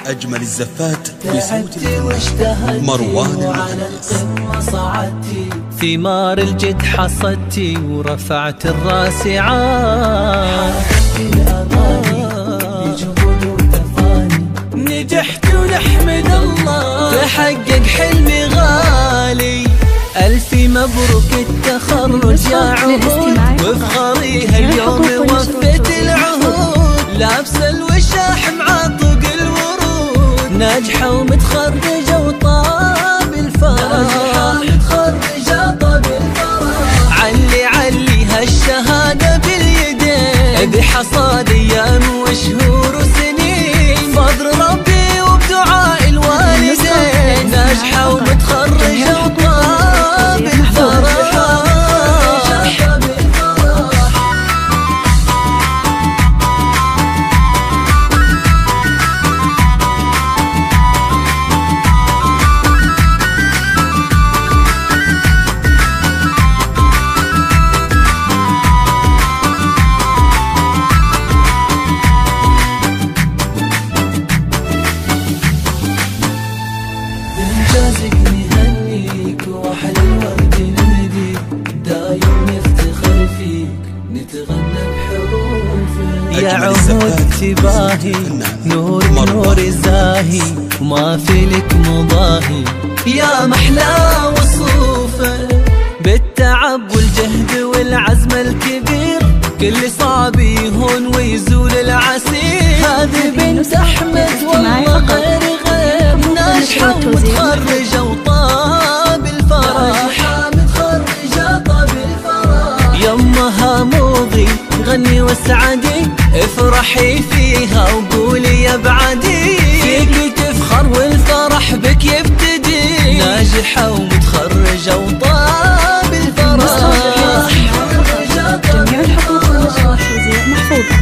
أجمل الزفات بصوت مروان المهندس. ثمار الجد حصدتي ورفعت الراس عال، نجحت ونحمد الله تحقق حلمي غالي. ألف مبروك التخرج يا عهود، وافخري هاليوم وفت العهود. لابسه الوشاح معطق الورود، ناجحة ومتخرجة وطاب الفرح. علي علي هالشهادة باليدين، بحصاد أيام وشهور وسنين، فضل ربي وبدعاء الوالدين. ناجحة ومتخرجة وطاب الفرح. إنجازك نهنيك وأحلى الورد نهديك، دايم نفتخر فيك نتغنى بحروفك. يا عهود تباهي نور نور زاهي، وما في لك مضاهي يا محلى وصوفه. بالتعب والجهد والعزم الكبير، كل صعب يهون ويزول العسير. هذه بنت أحمد والله غير ناجحة ومتخرجة وطاب الفرح. يمها موضي غني واسعدي، افرحي فيها وقولي يا بعدي. فيك تفخر والفرح بك يبتدي، ناجحة ومتخرجة وطاب الفرح. جميع الحقوق والنشرات والزيادة محفوظة.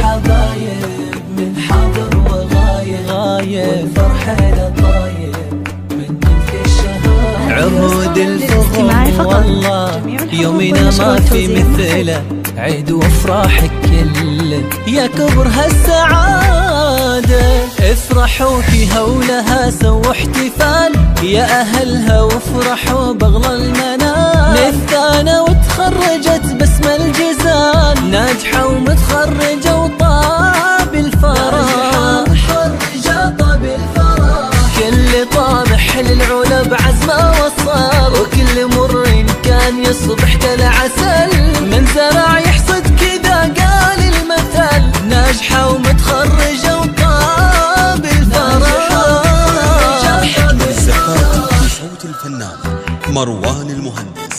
حبايب من حاضر وغايب، والفرحة طايب من ملك الشهايب. عهود الفخر والله يومنا ما في مثله، عيد وافراحك كله يا كبر هالسعادة. افرحوا فيها ولها سووا احتفال، يا أهلها وافرحوا بأغلى المنال. نثانة وتخرجت باسم الجزال، ناجحة ومتخرجة وطاب الفرح. كل طابح للعلا بعزمه وصل، وكل مر كان يصبح كالعسل. من زرع يحصد كذا قال المثل، ناجحة ومتخرجة وطاب الفرح. الزفات بصوت الفنان مروان المهندس.